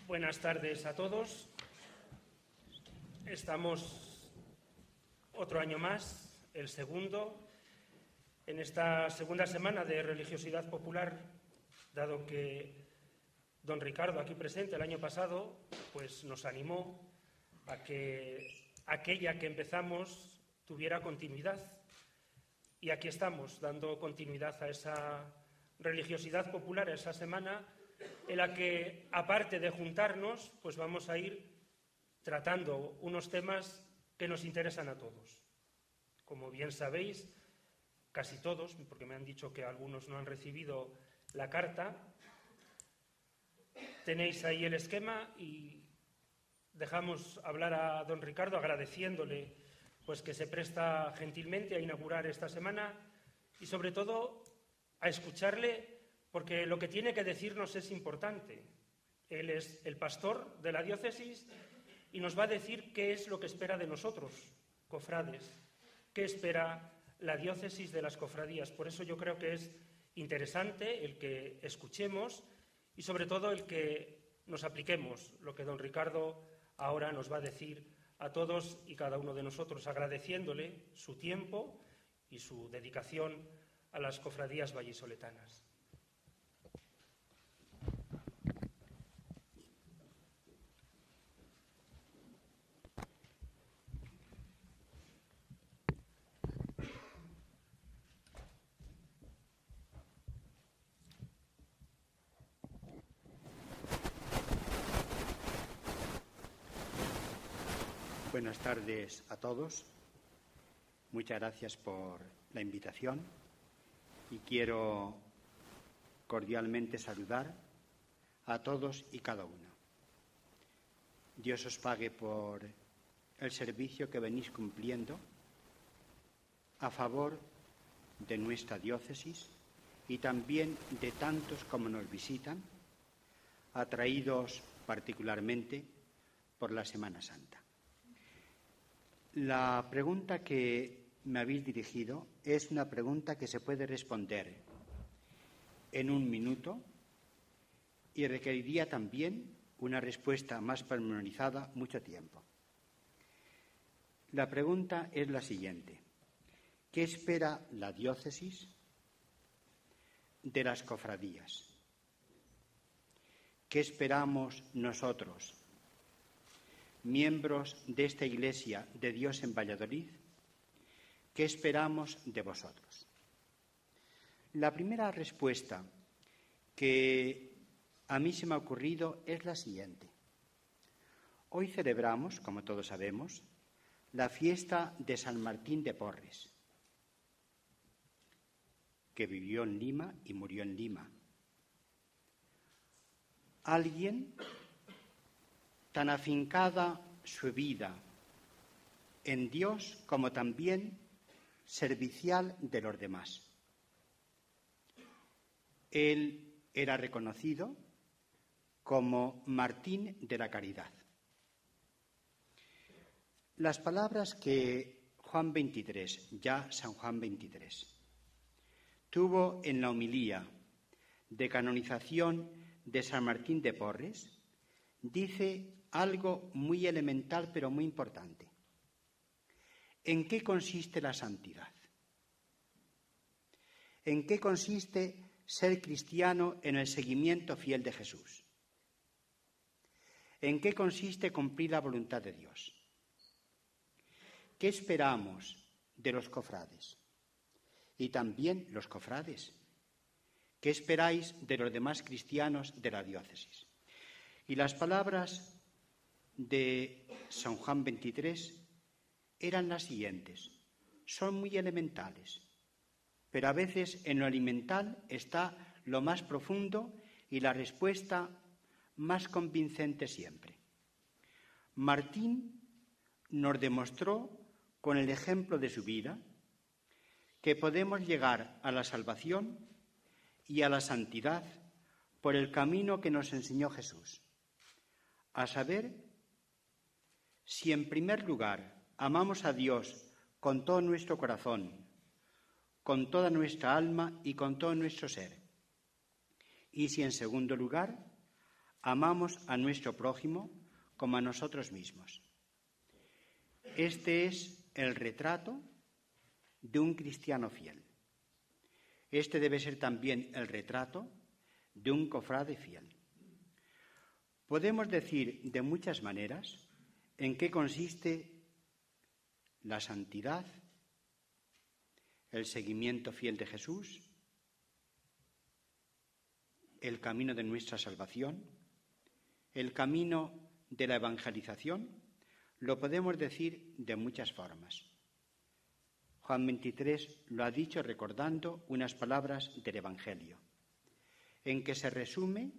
Buenas tardes a todos. Estamos otro año más, el segundo, en esta segunda semana de religiosidad popular, dado que don Ricardo, aquí presente el año pasado, pues nos animó a que aquella que empezamos tuviera continuidad. Y aquí estamos, dando continuidad a esa religiosidad popular, a esa semana en la que, aparte de juntarnos, pues vamos a ir tratando unos temas que nos interesan a todos. Como bien sabéis, casi todos, porque me han dicho que algunos no han recibido la carta, tenéis ahí el esquema y dejamos hablar a don Ricardo agradeciéndole pues que se presta gentilmente a inaugurar esta semana y sobre todo a escucharle, porque lo que tiene que decirnos es importante. Él es el pastor de la diócesis y nos va a decir qué es lo que espera de nosotros, cofrades, qué espera la diócesis de las cofradías. Por eso yo creo que es interesante el que escuchemos y sobre todo el que nos apliquemos lo que don Ricardo ahora nos va a decir a todos y cada uno de nosotros, agradeciéndole su tiempo y su dedicación a las cofradías vallisoletanas. Buenas tardes a todos. Muchas gracias por la invitación y quiero cordialmente saludar a todos y cada uno. Dios os pague por el servicio que venís cumpliendo a favor de nuestra diócesis y también de tantos como nos visitan, atraídos particularmente por la Semana Santa. La pregunta que me habéis dirigido es una pregunta que se puede responder en un minuto y requeriría también una respuesta más pormenorizada mucho tiempo. La pregunta es la siguiente: ¿qué espera la diócesis de las cofradías? ¿Qué esperamos nosotros, miembros de esta Iglesia de Dios en Valladolid? ¿Qué esperamos de vosotros? La primera respuesta que a mí se me ha ocurrido es la siguiente. Hoy celebramos, como todos sabemos, la fiesta de San Martín de Porres, que vivió en Lima y murió en Lima. Alguien tan afincada su vida en Dios como también servicial de los demás. Él era reconocido como Martín de la Caridad. Las palabras que Juan XXIII, ya San Juan XXIII, tuvo en la homilía de canonización de San Martín de Porres, dice algo muy elemental pero muy importante. ¿En qué consiste la santidad? ¿En qué consiste ser cristiano en el seguimiento fiel de Jesús? ¿En qué consiste cumplir la voluntad de Dios? ¿Qué esperamos de los cofrades? Y también los cofrades. ¿Qué esperáis de los demás cristianos de la diócesis? Y las palabras de San Juan XXIII eran las siguientes. Son muy elementales, pero a veces en lo elemental está lo más profundo y la respuesta más convincente siempre. Martín nos demostró con el ejemplo de su vida que podemos llegar a la salvación y a la santidad por el camino que nos enseñó Jesús. A saber, si en primer lugar amamos a Dios con todo nuestro corazón, con toda nuestra alma y con todo nuestro ser, y si en segundo lugar amamos a nuestro prójimo como a nosotros mismos. Este es el retrato de un cristiano fiel. Este debe ser también el retrato de un cofrade fiel. Podemos decir de muchas maneras en qué consiste la santidad, el seguimiento fiel de Jesús, el camino de nuestra salvación, el camino de la evangelización. Lo podemos decir de muchas formas. Juan 23 lo ha dicho recordando unas palabras del Evangelio, en que se resume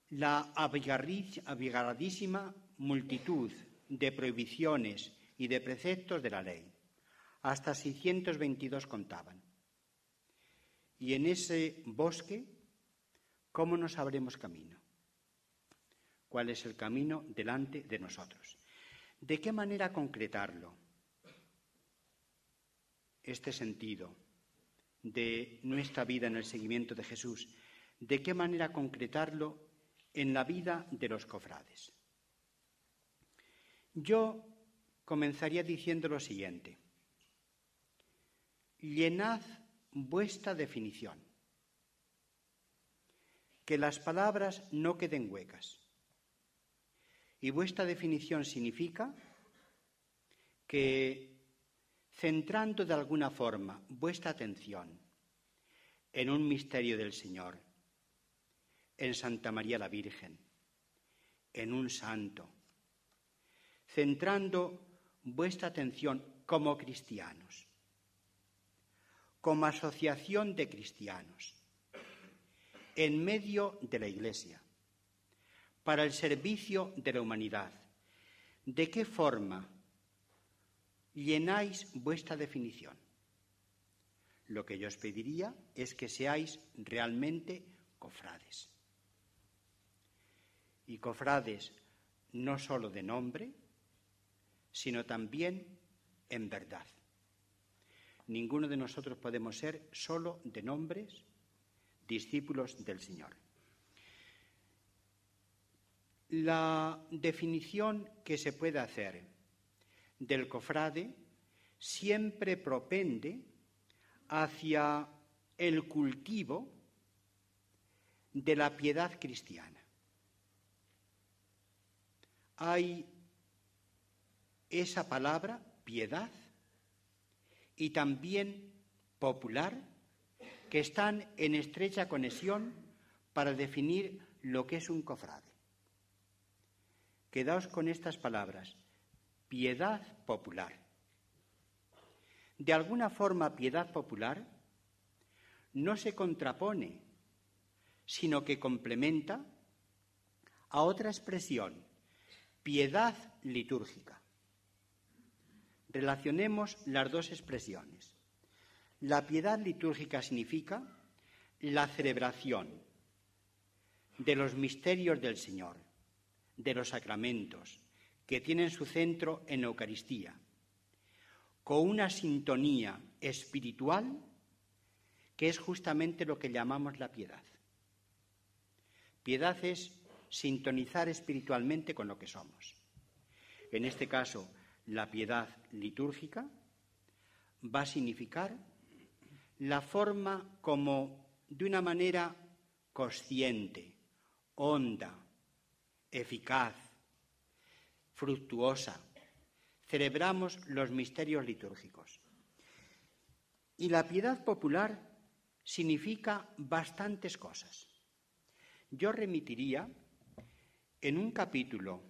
la abigarradísima multitud de prohibiciones y de preceptos de la ley. Hasta 622 contaban. Y en ese bosque, ¿cómo nos abriremos camino? ¿Cuál es el camino delante de nosotros? ¿De qué manera concretarlo? Este sentido de nuestra vida en el seguimiento de Jesús, ¿de qué manera concretarlo en la vida de los cofrades? Yo comenzaría diciendo lo siguiente: llenad vuestra definición, que las palabras no queden huecas. Y vuestra definición significa que, centrando de alguna forma vuestra atención en un misterio del Señor, en Santa María la Virgen, en un santo, centrando vuestra atención como cristianos, como asociación de cristianos, en medio de la Iglesia, para el servicio de la humanidad. ¿De qué forma llenáis vuestra definición? Lo que yo os pediría es que seáis realmente cofrades. Y cofrades no solo de nombre, sino también en verdad. Ninguno de nosotros podemos ser solo de nombres discípulos del Señor. La definición que se puede hacer del cofrade siempre propende hacia el cultivo de la piedad cristiana. Hay esa palabra, piedad, y también popular, que están en estrecha conexión para definir lo que es un cofrade. Quedaos con estas palabras: piedad popular. De alguna forma, piedad popular no se contrapone, sino que complementa a otra expresión, piedad litúrgica. Relacionemos las dos expresiones. La piedad litúrgica significa la celebración de los misterios del Señor, de los sacramentos, que tienen su centro en la Eucaristía, con una sintonía espiritual que es justamente lo que llamamos la piedad. Piedad es sintonizar espiritualmente con lo que somos. En este caso, la piedad litúrgica va a significar la forma como, de una manera consciente, honda, eficaz, fructuosa, celebramos los misterios litúrgicos. Y la piedad popular significa bastantes cosas. Yo remitiría en un capítulo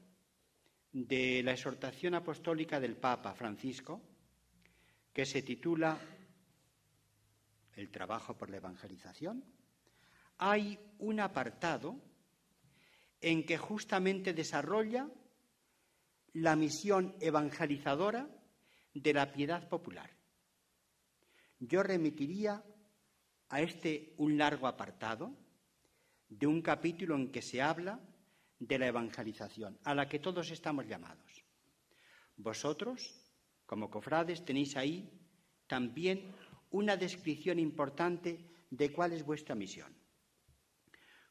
de la exhortación apostólica del Papa Francisco, que se titula El trabajo por la evangelización. Hay un apartado en que justamente desarrolla la misión evangelizadora de la piedad popular. Yo remitiría a un largo apartado de un capítulo en que se habla de la evangelización, a la que todos estamos llamados. Vosotros, como cofrades, tenéis ahí también una descripción importante de cuál es vuestra misión.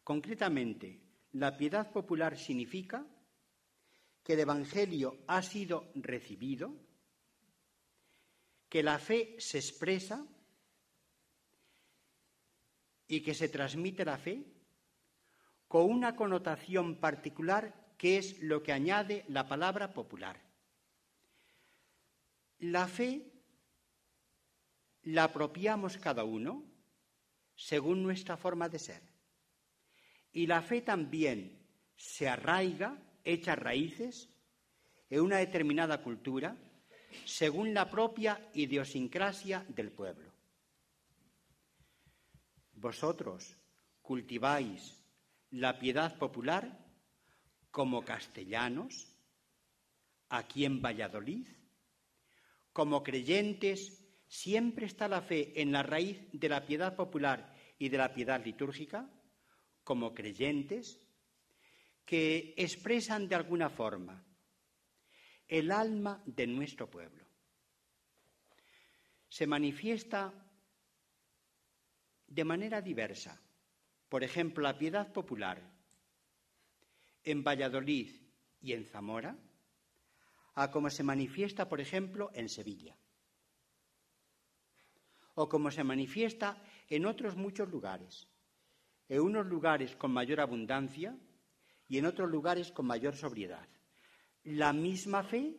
Concretamente, la piedad popular significa que el Evangelio ha sido recibido, que la fe se expresa y que se transmite la fe con una connotación particular que es lo que añade la palabra popular. La fe la apropiamos cada uno según nuestra forma de ser. Y la fe también se arraiga, echa raíces en una determinada cultura según la propia idiosincrasia del pueblo. Vosotros cultiváis la piedad popular como castellanos, aquí en Valladolid, como creyentes. ¿Siempre está la fe en la raíz de la piedad popular y de la piedad litúrgica? Como creyentes que expresan de alguna forma el alma de nuestro pueblo. Se manifiesta de manera diversa. Por ejemplo, la piedad popular en Valladolid y en Zamora, a como se manifiesta, por ejemplo, en Sevilla, o como se manifiesta en otros muchos lugares, en unos lugares con mayor abundancia y en otros lugares con mayor sobriedad. La misma fe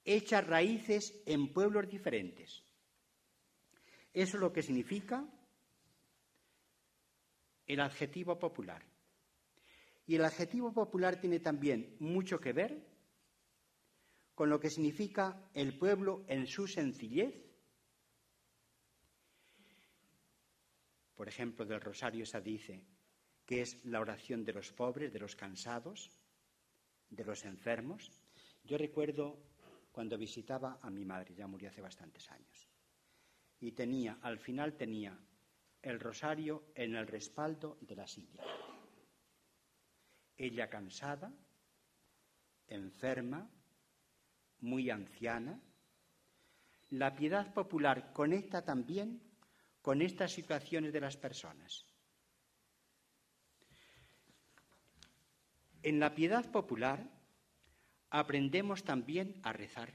echa raíces en pueblos diferentes. Eso es lo que significa el adjetivo popular. Y el adjetivo popular tiene también mucho que ver con lo que significa el pueblo en su sencillez. Por ejemplo, del rosario se dice que es la oración de los pobres, de los cansados, de los enfermos. Yo recuerdo cuando visitaba a mi madre, ya murió hace bastantes años, y al final tenía el rosario en el respaldo de la silla. Ella cansada, enferma, muy anciana. La piedad popular conecta también con estas situaciones de las personas. En la piedad popular aprendemos también a rezar.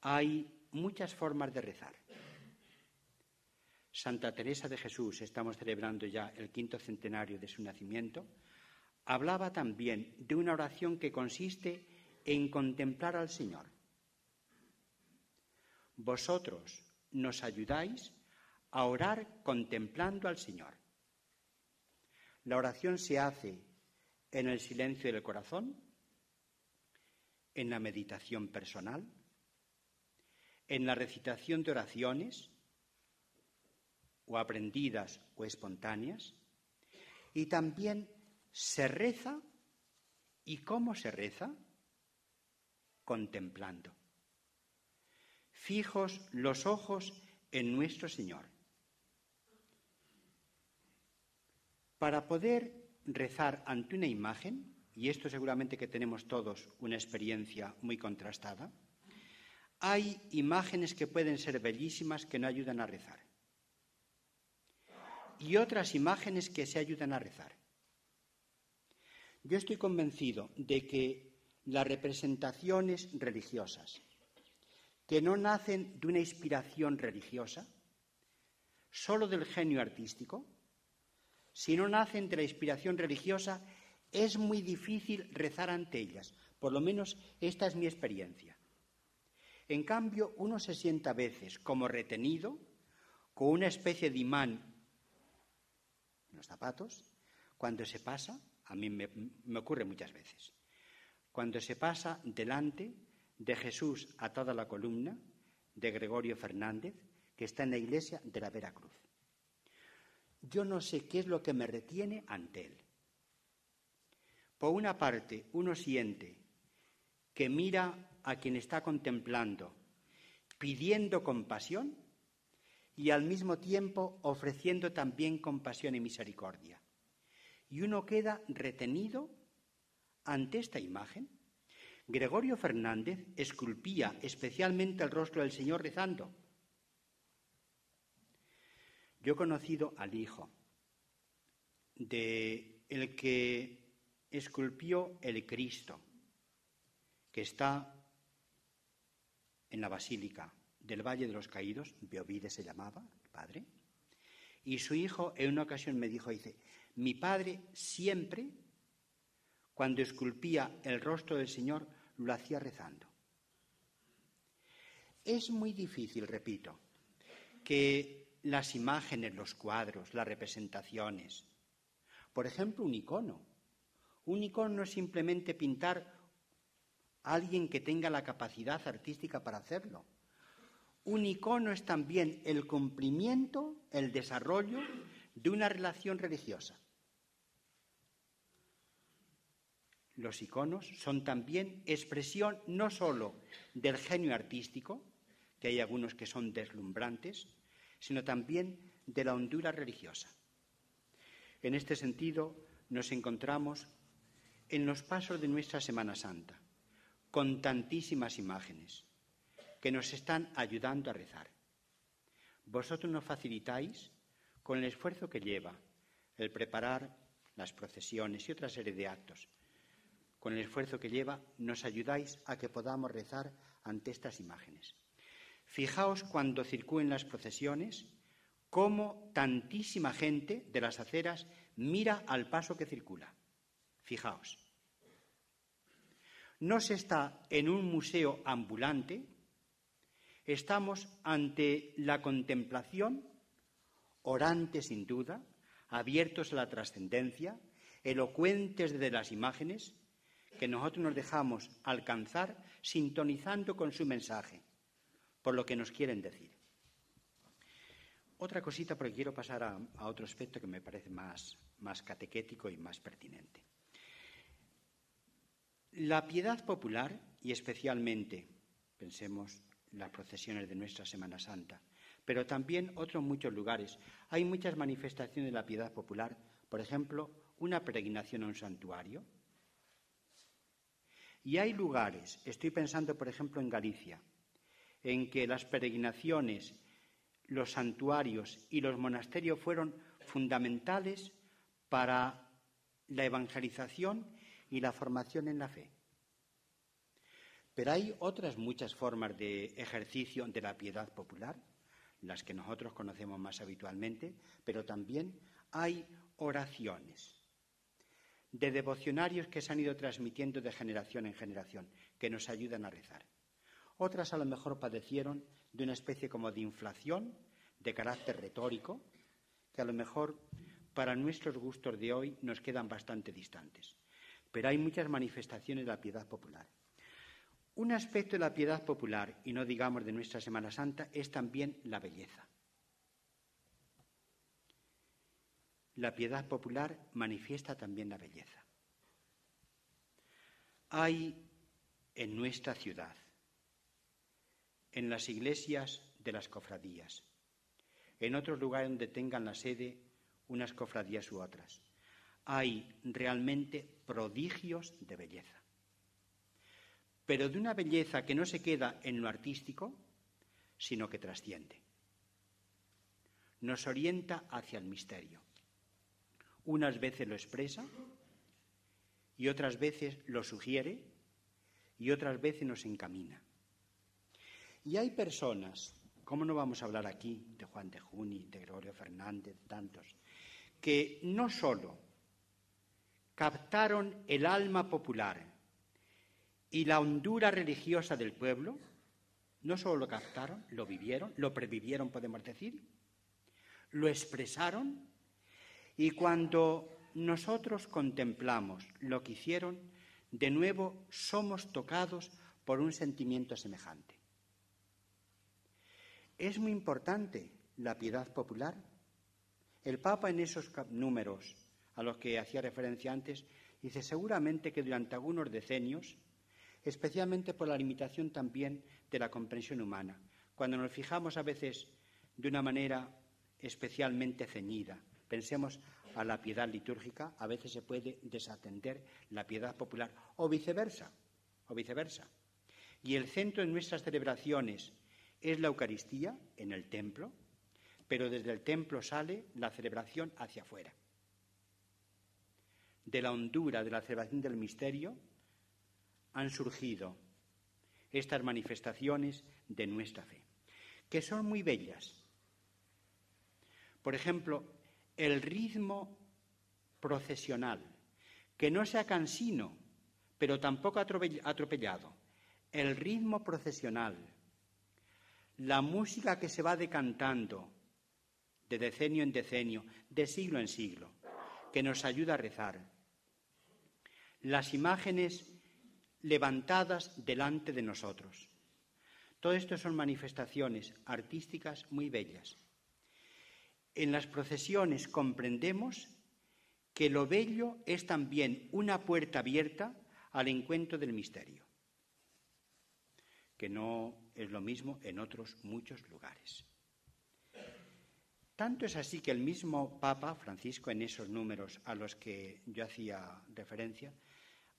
Hay muchas formas de rezar. Santa Teresa de Jesús, estamos celebrando ya el 5º centenario de su nacimiento, hablaba también de una oración que consiste en contemplar al Señor. Vosotros nos ayudáis a orar contemplando al Señor. La oración se hace en el silencio del corazón, en la meditación personal, en la recitación de oraciones, o aprendidas o espontáneas, y también se reza. ¿Y cómo se reza? Contemplando. Fijos los ojos en nuestro Señor. Para poder rezar ante una imagen, y esto seguramente que tenemos todos una experiencia muy contrastada, hay imágenes que pueden ser bellísimas que no ayudan a rezar, y otras imágenes que se ayudan a rezar. Yo estoy convencido de que las representaciones religiosas que no nacen de una inspiración religiosa, solo del genio artístico, si no nacen de la inspiración religiosa, es muy difícil rezar ante ellas. Por lo menos esta es mi experiencia. En cambio, uno se sienta a veces como retenido, con una especie de imán en los zapatos, cuando se pasa, a mí me ocurre muchas veces, cuando se pasa delante de Jesús a toda la columna de Gregorio Fernández, que está en la iglesia de la Veracruz. Yo no sé qué es lo que me retiene ante él. Por una parte, uno siente que mira a quien está contemplando, pidiendo compasión y al mismo tiempo ofreciendo también compasión y misericordia. Y uno queda retenido ante esta imagen. Gregorio Fernández esculpía especialmente el rostro del Señor rezando. Yo he conocido al hijo de el que esculpió el Cristo, que está en la Basílica del Valle de los Caídos, Beovide se llamaba, el padre, y su hijo en una ocasión me dijo, dice, mi padre siempre, cuando esculpía el rostro del Señor, lo hacía rezando. Es muy difícil, repito, que las imágenes, los cuadros, las representaciones, por ejemplo, un icono no es simplemente pintar a alguien que tenga la capacidad artística para hacerlo. Un icono es también el cumplimiento, el desarrollo de una relación religiosa. Los iconos son también expresión no sólo del genio artístico, que hay algunos que son deslumbrantes, sino también de la hondura religiosa. En este sentido, nos encontramos en los pasos de nuestra Semana Santa, con tantísimas imágenes que nos están ayudando a rezar. Vosotros nos facilitáis, con el esfuerzo que lleva el preparar las procesiones y otra serie de actos, con el esfuerzo que lleva, nos ayudáis a que podamos rezar ante estas imágenes. Fijaos cuando circulen las procesiones, cómo tantísima gente de las aceras mira al paso que circula. Fijaos. No se está en un museo ambulante, estamos ante la contemplación, orantes sin duda, abiertos a la trascendencia, elocuentes de las imágenes, que nosotros nos dejamos alcanzar sintonizando con su mensaje, por lo que nos quieren decir. Otra cosita, porque quiero pasar a otro aspecto que me parece más catequético y más pertinente. La piedad popular, y especialmente, pensemos, las procesiones de nuestra Semana Santa, pero también otros muchos lugares. Hay muchas manifestaciones de la piedad popular, por ejemplo, una peregrinación a un santuario. Y hay lugares, estoy pensando, por ejemplo, en Galicia, en que las peregrinaciones, los santuarios y los monasterios fueron fundamentales para la evangelización y la formación en la fe. Pero hay otras muchas formas de ejercicio de la piedad popular, las que nosotros conocemos más habitualmente, pero también hay oraciones de devocionarios que se han ido transmitiendo de generación en generación, que nos ayudan a rezar. Otras a lo mejor padecieron de una especie como de inflación de carácter retórico, que a lo mejor para nuestros gustos de hoy nos quedan bastante distantes. Pero hay muchas manifestaciones de la piedad popular. Un aspecto de la piedad popular, y no digamos de nuestra Semana Santa, es también la belleza. La piedad popular manifiesta también la belleza. Hay en nuestra ciudad, en las iglesias de las cofradías, en otros lugares donde tengan la sede unas cofradías u otras, hay realmente prodigios de belleza. Pero de una belleza que no se queda en lo artístico, sino que trasciende. Nos orienta hacia el misterio. Unas veces lo expresa y otras veces lo sugiere y otras veces nos encamina. Y hay personas, ¿cómo no vamos a hablar aquí de Juan de Juni, de Gregorio Fernández, tantos, que no solo captaron el alma popular y la hondura religiosa del pueblo, no solo lo captaron, lo vivieron, lo previvieron, podemos decir, lo expresaron, y cuando nosotros contemplamos lo que hicieron, de nuevo somos tocados por un sentimiento semejante. Es muy importante la piedad popular. El Papa en esos números a los que hacía referencia antes, dice seguramente que durante algunos decenios, especialmente por la limitación también de la comprensión humana, cuando nos fijamos a veces de una manera especialmente ceñida, pensemos a la piedad litúrgica, a veces se puede desatender la piedad popular, o viceversa. Y el centro de nuestras celebraciones es la Eucaristía en el templo, pero desde el templo sale la celebración hacia afuera. de la hondura de la celebración del misterio, han surgido estas manifestaciones de nuestra fe, que son muy bellas. Por ejemplo, el ritmo procesional, que no sea cansino, pero tampoco atropellado. El ritmo procesional, la música que se va decantando de decenio en decenio, de siglo en siglo, que nos ayuda a rezar. Las imágenes levantadas delante de nosotros. Todo esto son manifestaciones artísticas muy bellas. En las procesiones comprendemos que lo bello es también una puerta abierta al encuentro del misterio, que no es lo mismo en otros muchos lugares. Tanto es así que el mismo Papa Francisco, en esos números a los que yo hacía referencia,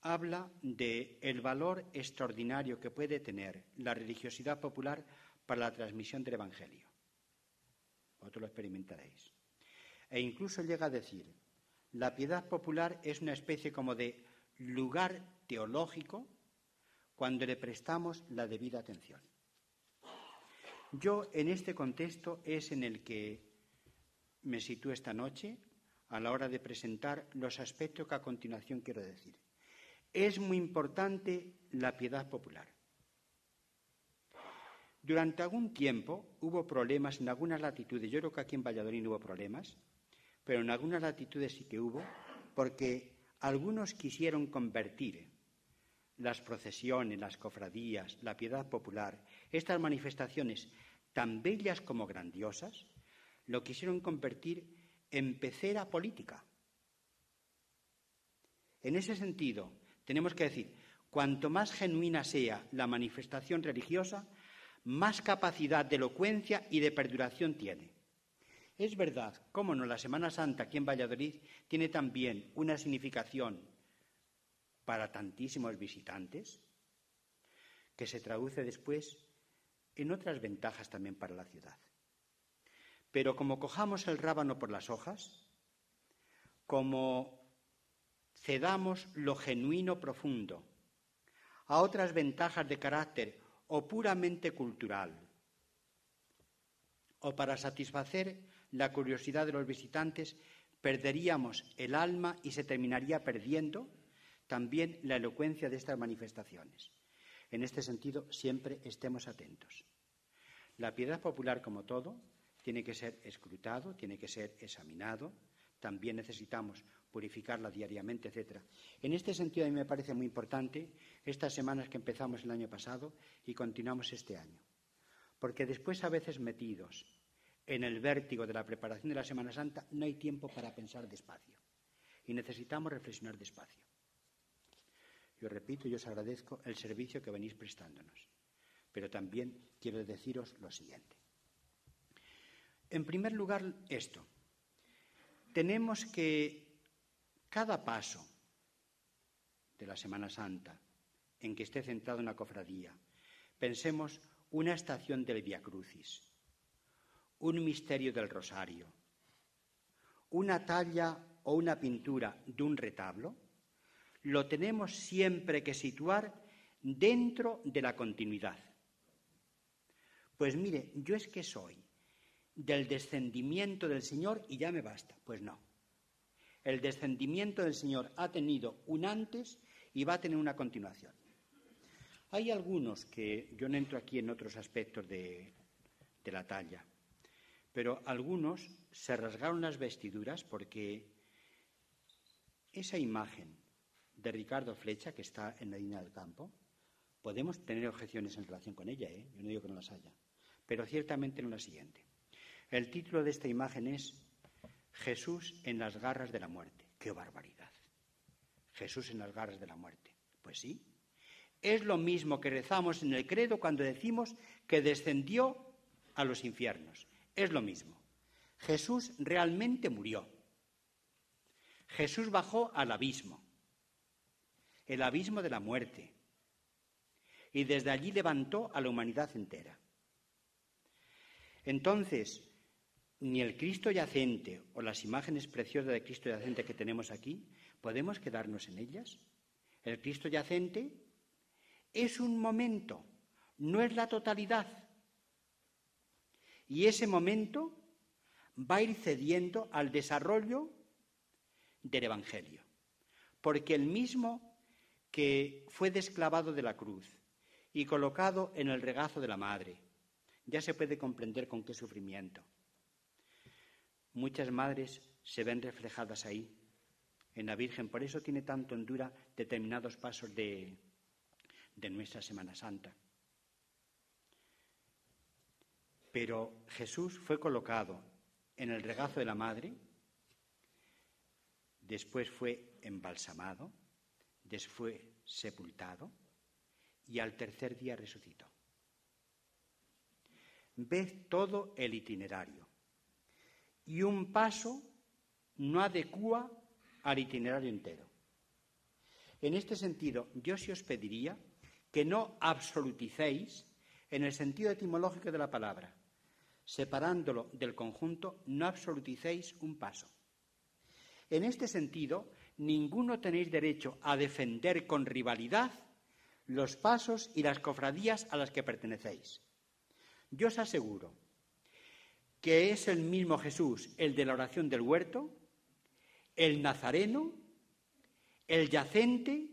habla del valor extraordinario que puede tener la religiosidad popular para la transmisión del Evangelio. Vosotros lo experimentaréis. E incluso llega a decir, la piedad popular es una especie como de lugar teológico cuando le prestamos la debida atención. Yo, en este contexto, es en el que me sitúo esta noche a la hora de presentar los aspectos que a continuación quiero decir. Es muy importante la piedad popular. Durante algún tiempo hubo problemas en algunas latitudes. Yo creo que aquí en Valladolid no hubo problemas, pero en algunas latitudes sí que hubo, porque algunos quisieron convertir las procesiones, las cofradías, la piedad popular, estas manifestaciones tan bellas como grandiosas, lo quisieron convertir en pecera política. En ese sentido, tenemos que decir, cuanto más genuina sea la manifestación religiosa, más capacidad de elocuencia y de perduración tiene. Es verdad, cómo no, la Semana Santa aquí en Valladolid tiene también una significación para tantísimos visitantes, que se traduce después en otras ventajas también para la ciudad. Pero como cojamos el rábano por las hojas, como cedamos lo genuino profundo a otras ventajas de carácter o puramente cultural, o para satisfacer la curiosidad de los visitantes, perderíamos el alma y se terminaría perdiendo también la elocuencia de estas manifestaciones. En este sentido, siempre estemos atentos. La piedad popular, como todo, tiene que ser escrutado, tiene que ser examinado, también necesitamos purificarla diariamente, etc. En este sentido, a mí me parece muy importante estas semanas que empezamos el año pasado y continuamos este año, porque después, a veces metidos en el vértigo de la preparación de la Semana Santa, no hay tiempo para pensar despacio y necesitamos reflexionar despacio. Yo repito, yo os agradezco el servicio que venís prestándonos, pero también quiero deciros lo siguiente. En primer lugar, esto. Tenemos que cada paso de la Semana Santa en que esté centrado en la cofradía, pensemos una estación del Vía Crucis, un misterio del Rosario, una talla o una pintura de un retablo, lo tenemos siempre que situar dentro de la continuidad. Pues mire, yo es que soy del descendimiento del Señor y ya me basta. Pues no. El descendimiento del Señor ha tenido un antes y va a tener una continuación. Hay algunos que, yo no entro aquí en otros aspectos de la talla, pero algunos se rasgaron las vestiduras porque esa imagen de Ricardo Flecha, que está en la línea del campo, podemos tener objeciones en relación con ella, yo no digo que no las haya, pero ciertamente no la siguiente. El título de esta imagen es Jesús en las garras de la muerte. ¡Qué barbaridad! Jesús en las garras de la muerte. Pues sí, es lo mismo que rezamos en el credo cuando decimos que descendió a los infiernos. Es lo mismo. Jesús realmente murió. Jesús bajó al abismo, el abismo de la muerte, y desde allí levantó a la humanidad entera. Entonces, ni el Cristo yacente o las imágenes preciosas de Cristo yacente que tenemos aquí, podemos quedarnos en ellas. El Cristo yacente es un momento, no es la totalidad. Y ese momento va a ir cediendo al desarrollo del Evangelio. Porque el mismo que fue desclavado de la cruz y colocado en el regazo de la madre, ya se puede comprender con qué sufrimiento. Muchas madres se ven reflejadas ahí, en la Virgen. Por eso tiene tanto hondura determinados pasos de nuestra Semana Santa. Pero Jesús fue colocado en el regazo de la madre, después fue embalsamado, después sepultado y al tercer día resucitó. Ve todo el itinerario y un paso no adecúa al itinerario entero. En este sentido, yo sí os pediría que no absoluticéis en el sentido etimológico de la palabra. Separándolo del conjunto, no absoluticéis un paso. En este sentido, ninguno tenéis derecho a defender con rivalidad los pasos y las cofradías a las que pertenecéis. Yo os aseguro que es el mismo Jesús, el de la oración del huerto, el nazareno, el yacente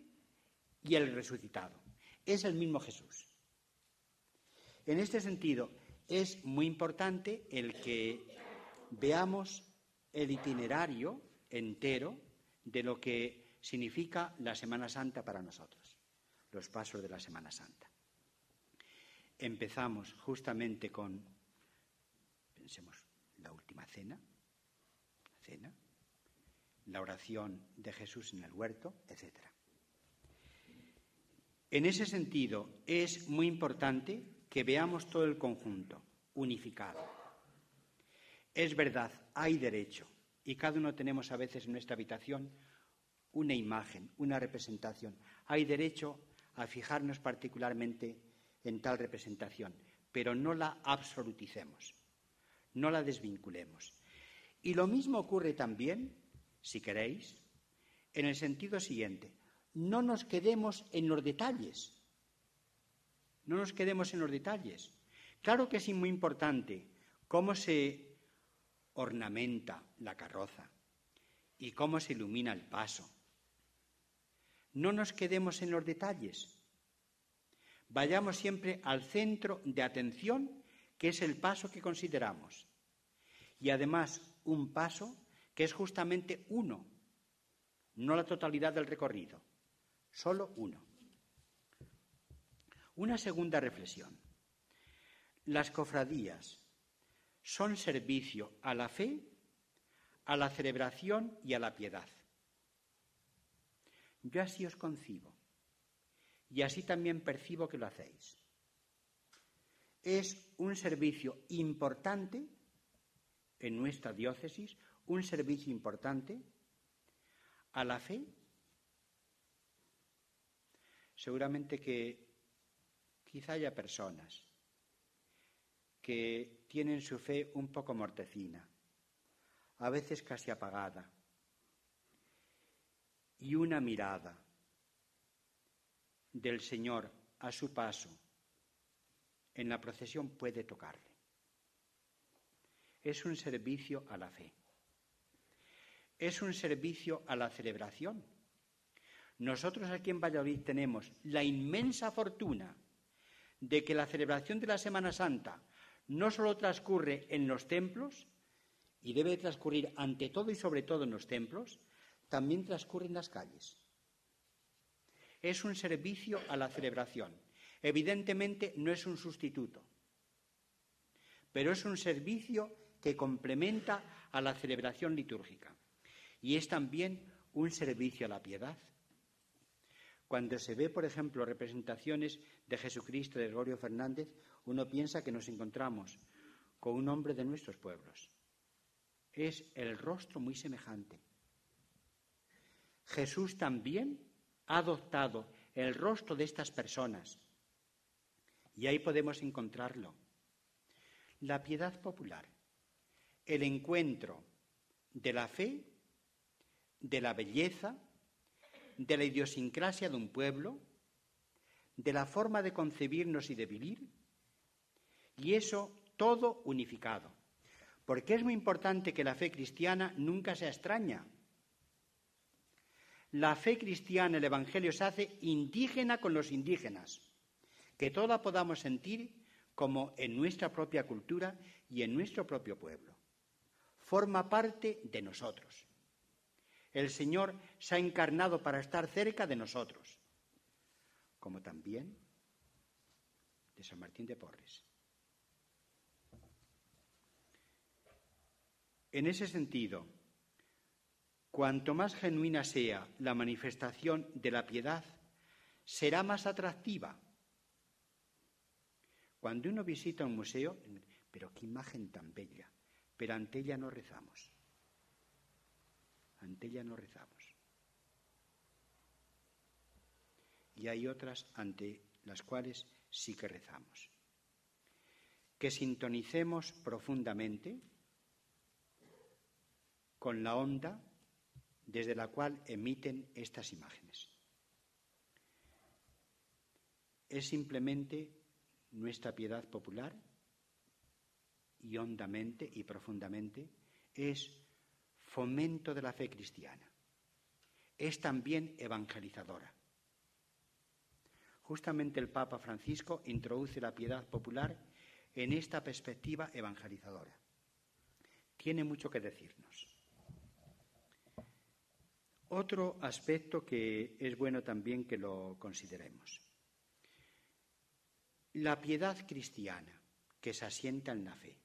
y el resucitado. Es el mismo Jesús. En este sentido, es muy importante el que veamos el itinerario entero de lo que significa la Semana Santa para nosotros, los pasos de la Semana Santa. Empezamos justamente con, pensemos, la última cena, la oración de Jesús en el huerto, etc. En ese sentido, es muy importante que veamos todo el conjunto, unificado. Es verdad, hay derecho, y cada uno tenemos a veces en nuestra habitación una imagen, una representación. Hay derecho a fijarnos particularmente en tal representación, pero no la absoluticemos, no la desvinculemos. Y lo mismo ocurre también, si queréis, en el sentido siguiente. No nos quedemos en los detalles. No nos quedemos en los detalles. Claro que es muy importante cómo se ornamenta la carroza y cómo se ilumina el paso. No nos quedemos en los detalles. Vayamos siempre al centro de atención, que es el paso que consideramos. Y además, un paso que es justamente uno, no la totalidad del recorrido, solo uno. Una segunda reflexión. Las cofradías son servicio a la fe, a la celebración y a la piedad. Yo así os concibo y así también percibo que lo hacéis. Es un servicio importante en nuestra diócesis, un servicio importante a la fe. Seguramente que quizá haya personas que tienen su fe un poco mortecina, a veces casi apagada, y una mirada del Señor a su paso en la procesión puede tocarle. Es un servicio a la fe. Es un servicio a la celebración. Nosotros aquí en Valladolid tenemos la inmensa fortuna de que la celebración de la Semana Santa no solo transcurre en los templos, y debe transcurrir ante todo y sobre todo en los templos, también transcurre en las calles. Es un servicio a la celebración. Evidentemente no es un sustituto, pero es un servicio que complementa a la celebración litúrgica. Y es también un servicio a la piedad. Cuando se ve, por ejemplo, representaciones de Jesucristo de Gregorio Fernández, uno piensa que nos encontramos con un hombre de nuestros pueblos. Es el rostro muy semejante. Jesús también ha adoptado el rostro de estas personas y ahí podemos encontrarlo. La piedad popular el encuentro de la fe, de la belleza, de la idiosincrasia de un pueblo, de la forma de concebirnos y de vivir, y eso todo unificado. Porque es muy importante que la fe cristiana nunca sea extraña. La fe cristiana, el Evangelio, se hace indígena con los indígenas, que toda podamos sentir como en nuestra propia cultura y en nuestro propio pueblo. Forma parte de nosotros. El Señor se ha encarnado para estar cerca de nosotros, como también de San Martín de Porres. En ese sentido, cuanto más genuina sea la manifestación de la piedad, será más atractiva. Cuando uno visita un museo, pero qué imagen tan bella, pero ante ella no rezamos. Ante ella no rezamos. Y hay otras ante las cuales sí que rezamos. Que sintonicemos profundamente con la onda desde la cual emiten estas imágenes. Es simplemente nuestra piedad popular y hondamente y profundamente es fomento de la fe cristiana. Es también evangelizadora. Justamente el Papa Francisco introduce la piedad popular en esta perspectiva evangelizadora. Tiene mucho que decirnos. Otro aspecto que es bueno también que lo consideremos. La piedad cristiana que se asienta en la fe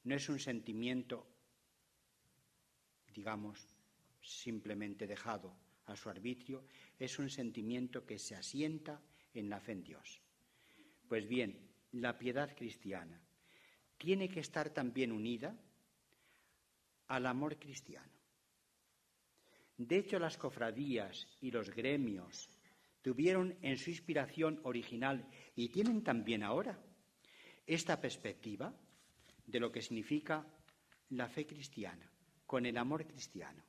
no es un sentimiento, digamos, simplemente dejado a su arbitrio, es un sentimiento que se asienta en la fe en Dios. Pues bien, la piedad cristiana tiene que estar también unida al amor cristiano. De hecho, las cofradías y los gremios tuvieron en su inspiración original, y tienen también ahora, esta perspectiva de lo que significa la fe cristiana, con el amor cristiano.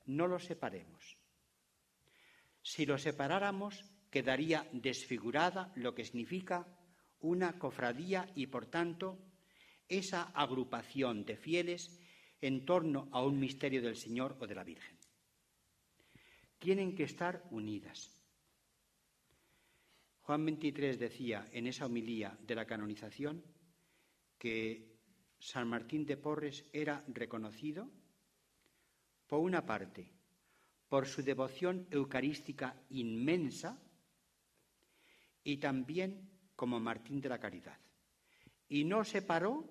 No lo separemos. Si lo separáramos, quedaría desfigurada lo que significa una cofradía y, por tanto, esa agrupación de fieles en torno a un misterio del Señor o de la Virgen. Tienen que estar unidas. Juan 23 decía en esa homilía de la canonización que San Martín de Porres era reconocido, por una parte, por su devoción eucarística inmensa y también como Martín de la Caridad. Y no separó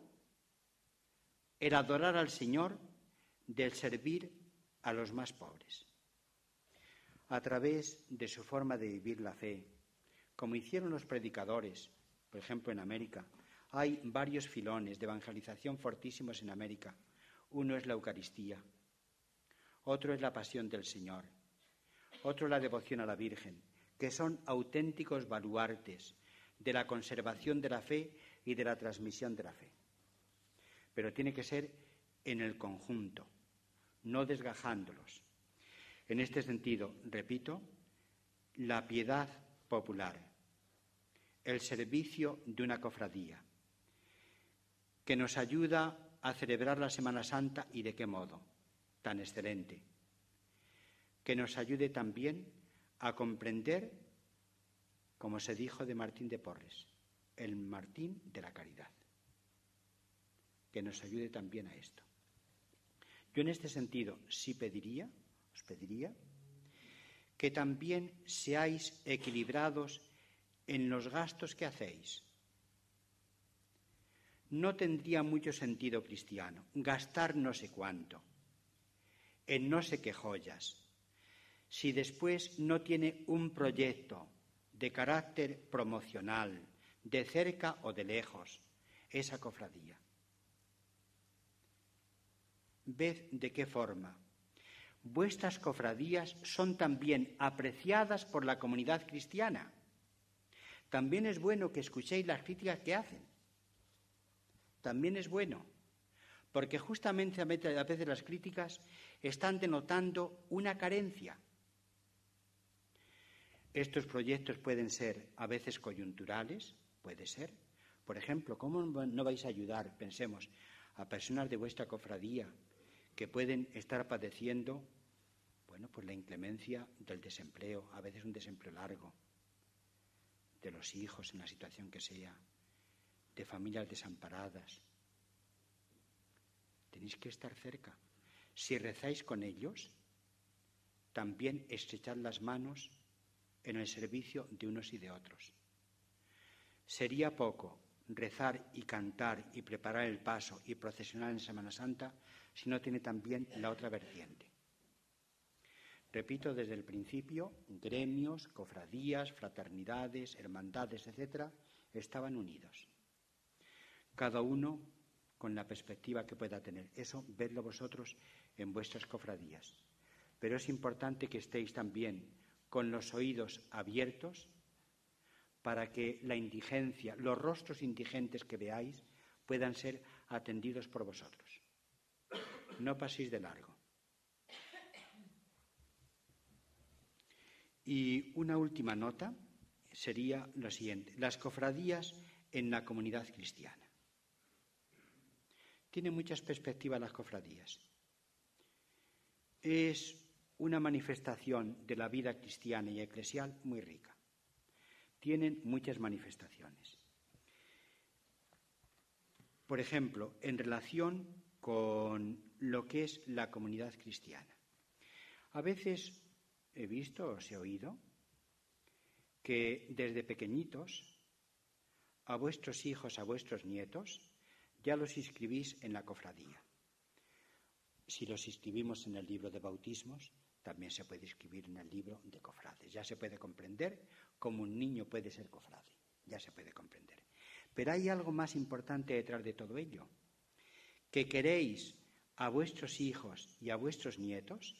el adorar al Señor del servir a los más pobres. A través de su forma de vivir la fe, como hicieron los predicadores, por ejemplo en América, hay varios filones de evangelización fortísimos en América. Uno es la Eucaristía, otro es la pasión del Señor, otro es la devoción a la Virgen, que son auténticos baluartes de la conservación de la fe y de la transmisión de la fe. Pero tiene que ser en el conjunto, no desgajándolos. En este sentido, repito, la piedad popular, el servicio de una cofradía, que nos ayuda a celebrar la Semana Santa, y de qué modo tan excelente, que nos ayude también a comprender, como se dijo de Martín de Porres, el Martín de la Caridad, que nos ayude también a esto. Yo en este sentido sí os pediría que también seáis equilibrados en los gastos que hacéis. No tendría mucho sentido cristiano gastar no sé cuánto en no sé qué joyas si después no tiene un proyecto de carácter promocional, de cerca o de lejos, esa cofradía. Ved de qué forma vuestras cofradías son también apreciadas por la comunidad cristiana. También es bueno que escuchéis las críticas que hacen. También es bueno, porque justamente a veces las críticas están denotando una carencia. Estos proyectos pueden ser a veces coyunturales, puede ser. Por ejemplo, ¿cómo no vais a ayudar, pensemos, a personas de vuestra cofradía que pueden estar padeciendo, pues la inclemencia del desempleo, a veces un desempleo largo, de los hijos en la situación que sea, de familias desamparadas? Tenéis que estar cerca. Si rezáis con ellos, también estrechad las manos en el servicio de unos y de otros. Sería poco rezar y cantar y preparar el paso y procesionar en Semana Santa si no tiene también la otra vertiente. Repito, desde el principio, gremios, cofradías, fraternidades, hermandades, etcétera, estaban unidos. Cada uno con la perspectiva que pueda tener. Eso, vedlo vosotros en vuestras cofradías. Pero es importante que estéis también con los oídos abiertos para que la indigencia, los rostros indigentes que veáis, puedan ser atendidos por vosotros. No paséis de largo. Y una última nota sería lo siguiente: las cofradías en la comunidad cristiana. Tiene muchas perspectivas las cofradías. Es una manifestación de la vida cristiana y eclesial muy rica. Tienen muchas manifestaciones. Por ejemplo, en relación con lo que es la comunidad cristiana. A veces he visto, os he oído, que desde pequeñitos a vuestros hijos, a vuestros nietos, ya los inscribís en la cofradía. Si los inscribimos en el libro de bautismos, también se puede inscribir en el libro de cofrades. Ya se puede comprender cómo un niño puede ser cofrade. Ya se puede comprender. Pero hay algo más importante detrás de todo ello. Que queréis a vuestros hijos y a vuestros nietos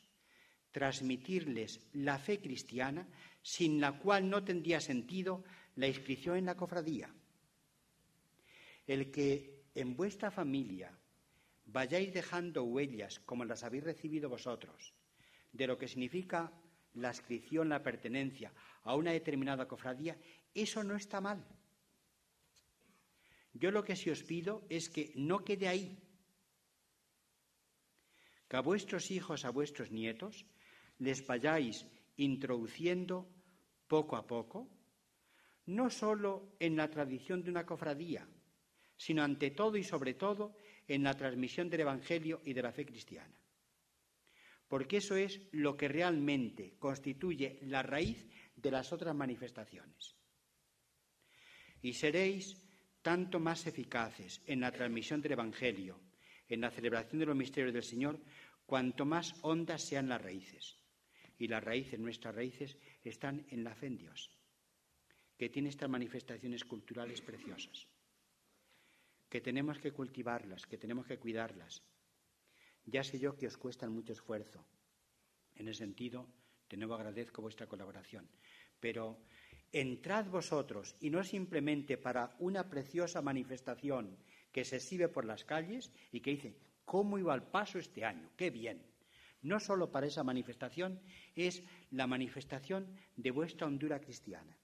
transmitirles la fe cristiana, sin la cual no tendría sentido la inscripción en la cofradía. El que en vuestra familia vayáis dejando huellas, como las habéis recibido vosotros, de lo que significa la inscripción, la pertenencia a una determinada cofradía, eso no está mal. Yo lo que sí os pido es que no quede ahí, que a vuestros hijos, a vuestros nietos, les vayáis introduciendo poco a poco, no solo en la tradición de una cofradía, sino ante todo y sobre todo en la transmisión del Evangelio y de la fe cristiana. Porque eso es lo que realmente constituye la raíz de las otras manifestaciones. Y seréis tanto más eficaces en la transmisión del Evangelio, en la celebración de los misterios del Señor, cuanto más hondas sean las raíces. Y las raíces, nuestras raíces, están en la fe en Dios, que tiene estas manifestaciones culturales preciosas, que tenemos que cultivarlas, que tenemos que cuidarlas. Ya sé yo que os cuestan mucho esfuerzo. En ese sentido, de nuevo agradezco vuestra colaboración. Pero entrad vosotros, y no simplemente para una preciosa manifestación que se exhibe por las calles y que dice, ¿cómo iba al paso este año? ¡Qué bien! No solo para esa manifestación, es la manifestación de vuestra hondura cristiana,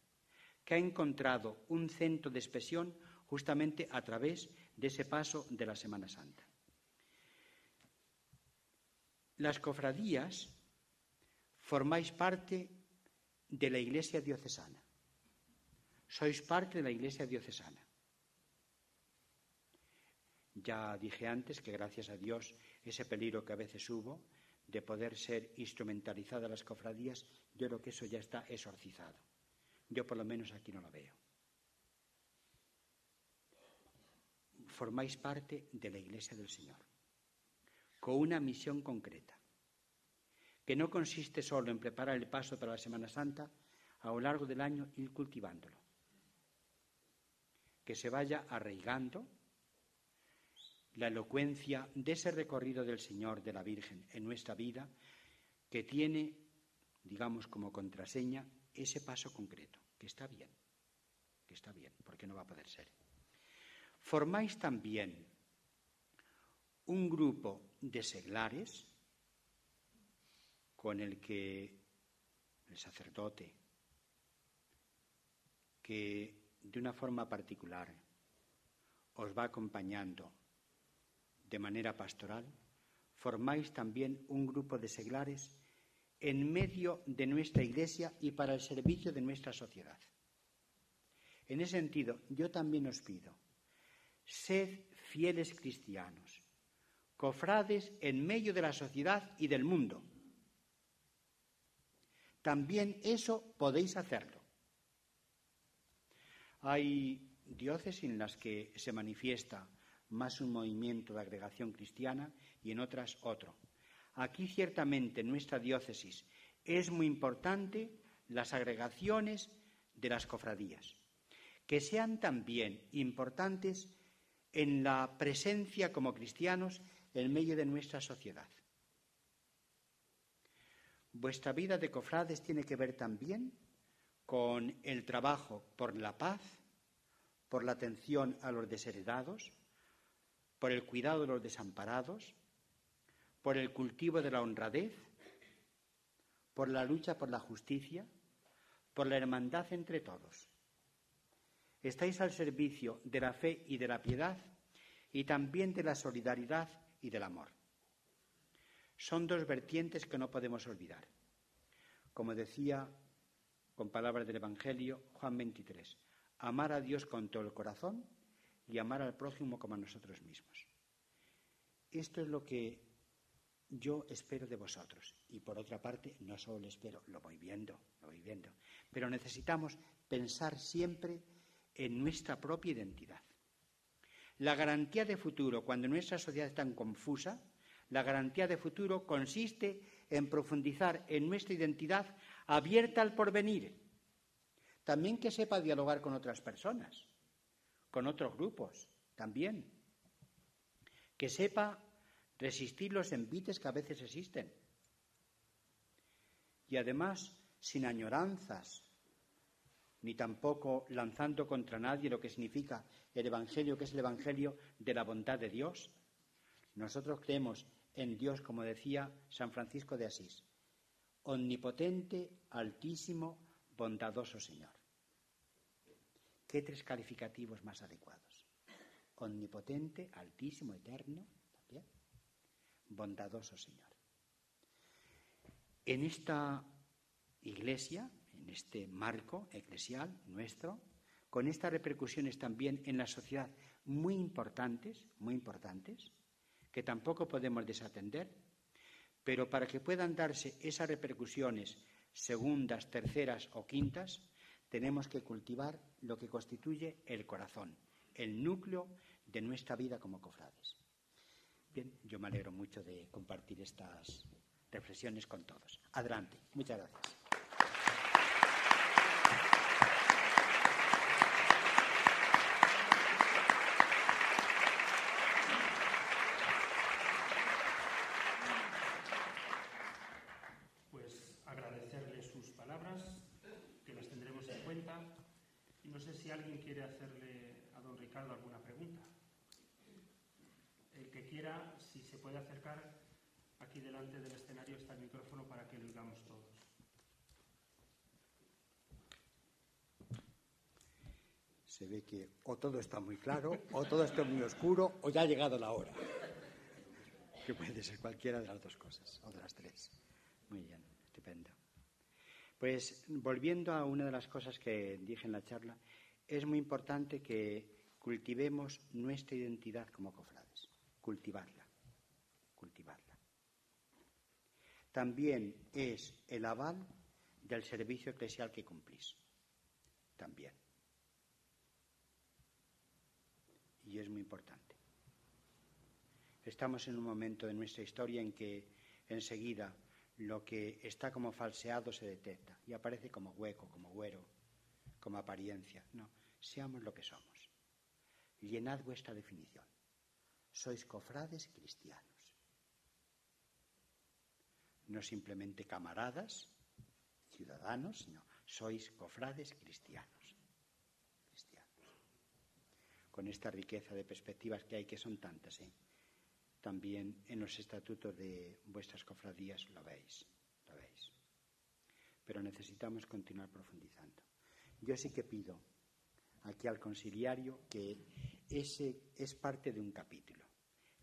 que ha encontrado un centro de expresión justamente a través de ese paso de la Semana Santa. Las cofradías formáis parte de la Iglesia diocesana. Sois parte de la Iglesia diocesana. Ya dije antes que gracias a Dios ese peligro que a veces hubo de poder ser instrumentalizadas las cofradías, yo creo que eso ya está exorcizado. Yo por lo menos aquí no lo veo. Formáis parte de la Iglesia del Señor, con una misión concreta, que no consiste solo en preparar el paso para la Semana Santa, a lo largo del año ir cultivándolo, que se vaya arraigando la elocuencia de ese recorrido del Señor, de la Virgen, en nuestra vida, que tiene, digamos, como contraseña ese paso concreto, que está bien, porque no va a poder ser. Formáis también un grupo de seglares con el que el sacerdote, que de una forma particular os va acompañando de manera pastoral, formáis también un grupo de seglares en medio de nuestra Iglesia y para el servicio de nuestra sociedad. En ese sentido, yo también os pido, sed fieles cristianos, cofrades en medio de la sociedad y del mundo. También eso podéis hacerlo. Hay diócesis en las que se manifiesta más un movimiento de agregación cristiana y en otras otro. Aquí ciertamente en nuestra diócesis es muy importante las agregaciones de las cofradías, que sean también importantes en la presencia como cristianos en medio de nuestra sociedad. Vuestra vida de cofrades tiene que ver también con el trabajo por la paz, por la atención a los desheredados, por el cuidado de los desamparados, por el cultivo de la honradez, por la lucha por la justicia, por la hermandad entre todos. Estáis al servicio de la fe y de la piedad y también de la solidaridad y del amor. Son dos vertientes que no podemos olvidar. Como decía con palabras del Evangelio Juan 23, amar a Dios con todo el corazón y amar al prójimo como a nosotros mismos. Esto es lo que yo espero de vosotros. Y por otra parte, no solo lo espero, lo voy viendo. Pero necesitamos pensar siempre en nuestra propia identidad. La garantía de futuro, cuando nuestra sociedad es tan confusa, la garantía de futuro consiste en profundizar en nuestra identidad abierta al porvenir. También que sepa dialogar con otras personas, con otros grupos, también. Que sepa resistir los envites que a veces existen. Y además, sin añoranzas, ni tampoco lanzando contra nadie lo que significa el Evangelio, que es el Evangelio de la bondad de Dios. Nosotros creemos en Dios, como decía San Francisco de Asís, omnipotente, altísimo, bondadoso Señor. ¿Qué tres calificativos más adecuados? Omnipotente, altísimo, eterno, también, bondadoso Señor. En esta Iglesia, en este marco eclesial nuestro, con estas repercusiones también en la sociedad muy importantes, que tampoco podemos desatender, pero para que puedan darse esas repercusiones segundas, terceras o quintas, tenemos que cultivar lo que constituye el corazón, el núcleo de nuestra vida como cofrades. Bien, yo me alegro mucho de compartir estas reflexiones con todos. Adelante. Muchas gracias. Pues agradecerle sus palabras, que las tendremos en cuenta. Y no sé si alguien quiere hacerle a don Ricardo alguna pregunta. El que quiera, si se puede acercar, aquí delante del escenario está el micrófono para que lo oigamos todos. Se ve que o todo está muy claro, o todo está muy oscuro, o ya ha llegado la hora. Que puede ser cualquiera de las dos cosas, o de las tres. Muy bien, estupendo. Pues volviendo a una de las cosas que dije en la charla, es muy importante que cultivemos nuestra identidad como cofrades, cultivarla. También es el aval del servicio eclesial que cumplís, también. Y es muy importante. Estamos en un momento de nuestra historia en que enseguida lo que está como falseado se detecta y aparece como hueco, como güero, como apariencia. No, seamos lo que somos. Llenad vuestra definición. Sois cofrades cristianos. No simplemente camaradas, ciudadanos, sino sois cofrades cristianos. Con esta riqueza de perspectivas que hay, que son tantas, también en los estatutos de vuestras cofradías lo veis. Pero necesitamos continuar profundizando. Yo sí que pido aquí al conciliario que ese es parte de un capítulo,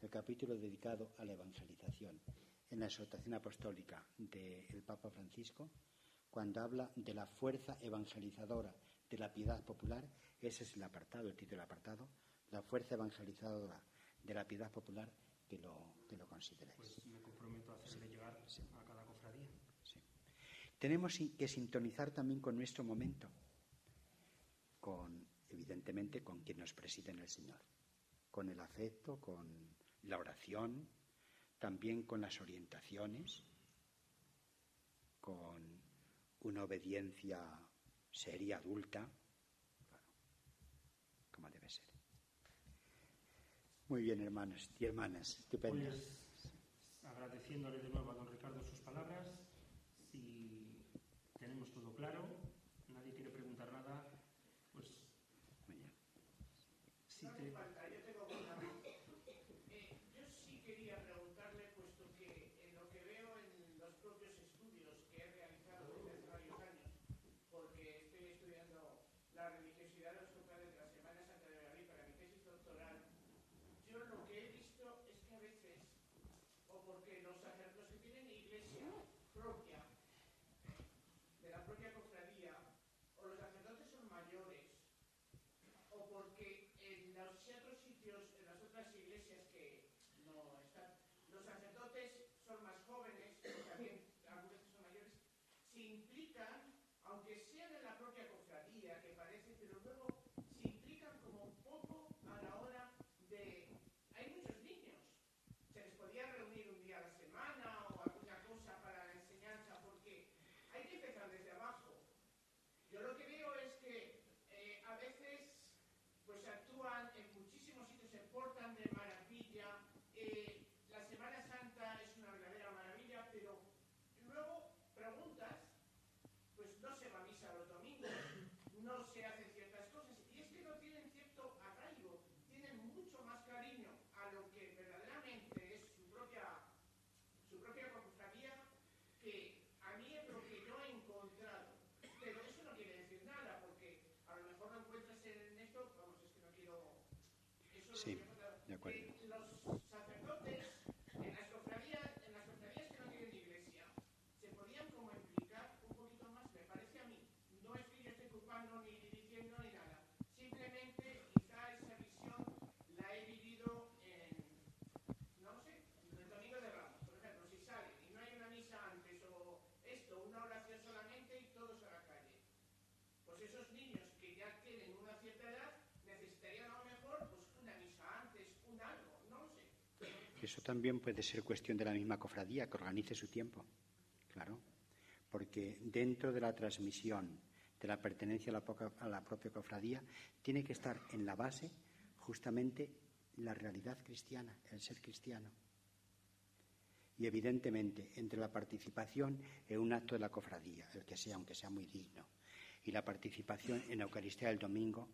el capítulo dedicado a la evangelización, en la exhortación apostólica del Papa Francisco, cuando habla de la fuerza evangelizadora de la piedad popular. Ese es el apartado, el título del apartado, la fuerza evangelizadora de la piedad popular, que lo consideréis. Pues me comprometo a hacerle llegar a cada cofradía. Sí. Tenemos que sintonizar también con nuestro momento, evidentemente con quien nos preside en el Señor, con el afecto, con la oración, también con las orientaciones, con una obediencia seria, adulta, claro, como debe ser. Muy bien, hermanos y hermanas, estupendo. Pues agradeciéndole de nuevo a don Ricardo sus palabras, si tenemos todo claro, nadie quiere preguntar nada, pues muy bien. Si te... Yo tengo yo sí quería preguntarle, puesto que en lo que veo en los propios estudios que he realizado desde hace varios años, porque estoy estudiando la religiosidad de los cofrades de la Semana Santa de Madrid para mi tesis doctoral, yo lo que he visto es que a veces, o porque los sacerdotes que tienen iglesia propia, de la propia cofradía, o los sacerdotes son mayores, o porque en los otros sitios, en las otras iglesias que no están, los sacerdotes son más jóvenes, también algunos que son mayores, se implican, aunque sean en la propia cofradía, que parece, pero luego se implican como un poco a la hora de... Hay muchos niños, se les podía reunir un día a la semana o alguna cosa para la enseñanza, porque hay que empezar desde abajo. Yo lo que veo es que a veces pues actúan en muchísimos sitios, se portan de maravilla. La Semana Santa es una verdadera maravilla, pero luego preguntas, pues no se va a misa los domingos, no se hacen ciertas cosas, y es que no tienen cierto arraigo, tienen mucho más cariño a lo que verdaderamente es su propia cofradía, que a mí es lo que yo he encontrado. Pero eso no quiere decir nada, porque a lo mejor lo encuentras en esto, vamos, es que no quiero... Eso Sí, es lo que de acuerdo. los sacerdotes en las cofradías que no tienen iglesia se podían como implicar un poquito más, me parece a mí. No es que yo esté culpando ni diciendo ni nada, simplemente quizá esa visión la he vivido en, no lo sé, el Domingo de Ramos, por ejemplo, si sale y no hay una misa antes o esto, una oración solamente y todos a la calle. Pues esos niños que ya tienen una cierta edad necesitarían a lo mejor pues una misa antes, un algo, no lo sé. Eso también puede ser cuestión de la misma cofradía, que organice su tiempo, claro, porque dentro de la transmisión de la pertenencia a la propia cofradía tiene que estar en la base justamente la realidad cristiana, el ser cristiano. Y evidentemente entre la participación en un acto de la cofradía, el que sea, aunque sea muy digno, y la participación en la Eucaristía del domingo,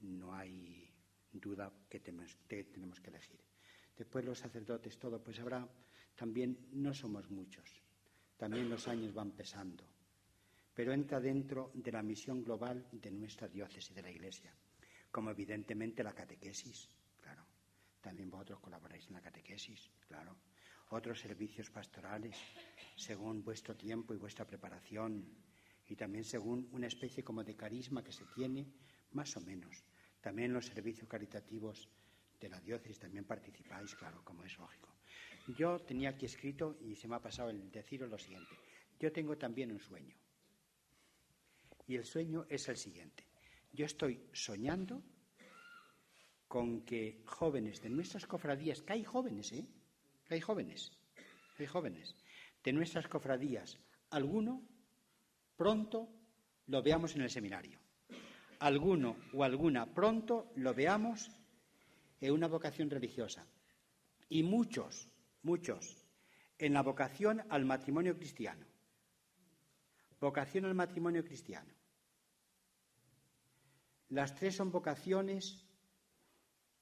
no hay duda que tenemos que elegir. Después los sacerdotes, todo, pues habrá, también no somos muchos, también los años van pesando, pero entra dentro de la misión global de nuestra diócesis, de la Iglesia, como evidentemente la catequesis, claro, también vosotros colaboráis en la catequesis, claro, otros servicios pastorales, según vuestro tiempo y vuestra preparación, y también según una especie como de carisma que se tiene, más o menos. También los servicios caritativos de la diócesis también participáis, claro, como es lógico. Yo tenía aquí escrito, y se me ha pasado el deciros lo siguiente, yo tengo también un sueño. Y el sueño es el siguiente. Yo estoy soñando con que jóvenes de nuestras cofradías, que hay jóvenes, que hay jóvenes de nuestras cofradías, alguno pronto lo veamos en el seminario. Alguno o alguna pronto lo veamos en una vocación religiosa. Y muchos en la vocación al matrimonio cristiano. Vocación al matrimonio cristiano. Las tres son vocaciones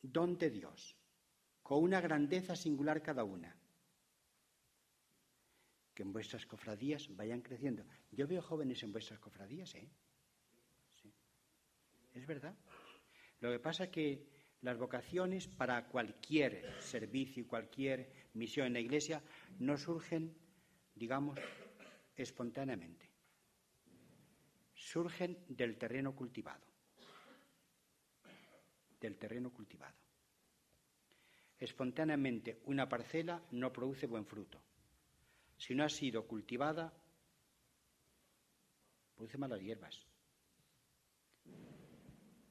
don de Dios, con una grandeza singular cada una. Que en vuestras cofradías vayan creciendo. Yo veo jóvenes en vuestras cofradías, ¿eh? Sí. Es verdad. Lo que pasa es que las vocaciones para cualquier servicio y cualquier misión en la Iglesia no surgen, digamos, espontáneamente. Surgen del terreno cultivado. Del terreno cultivado. Espontáneamente una parcela no produce buen fruto. Si no ha sido cultivada, produce malas hierbas.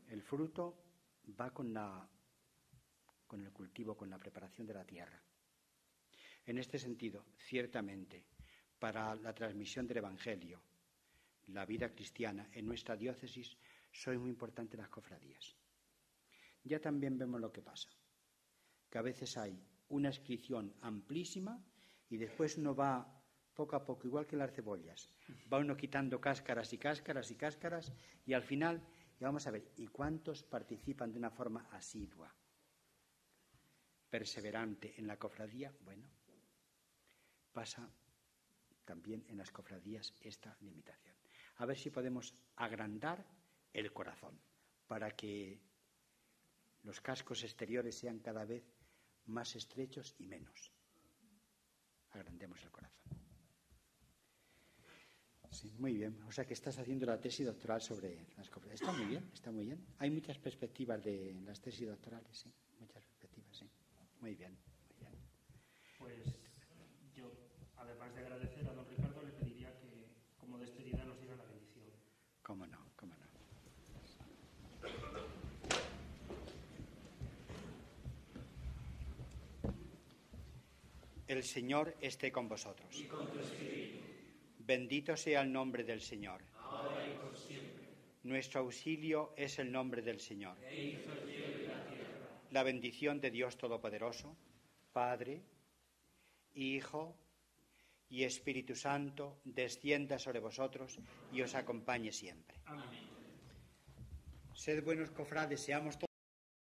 El fruto va con el cultivo, con la preparación de la tierra. En este sentido, ciertamente, para la transmisión del Evangelio, la vida cristiana en nuestra diócesis, son muy importantes las cofradías. Ya también vemos lo que pasa, que a veces hay una inscripción amplísima y después uno va poco a poco, igual que las cebollas, va uno quitando cáscaras y cáscaras y cáscaras y al final, y vamos a ver, ¿y cuántos participan de una forma asidua, perseverante en la cofradía? Bueno, pasa también en las cofradías esta limitación. A ver si podemos agrandar el corazón para que los cascos exteriores sean cada vez más estrechos y menos. Agrandemos el corazón. Sí, muy bien. O sea que estás haciendo la tesis doctoral sobre las cofradías. Está muy bien, está muy bien. Hay muchas perspectivas de las tesis doctorales, sí. Muchas perspectivas, sí. Muy bien, muy bien. Pues yo, además de agradecer a don Ricardo, le pediría que, como despedida, nos diera la bendición. Cómo no, cómo no. El Señor esté con vosotros. Y con tu espíritu. Bendito sea el nombre del Señor. Ahora y por siempre. Nuestro auxilio es el nombre del Señor. Que hizo el cielo y la tierra. La bendición de Dios Todopoderoso, Padre, Hijo y Espíritu Santo, descienda sobre vosotros y os acompañe siempre. Amén. Sed buenos cofrades, seamos todos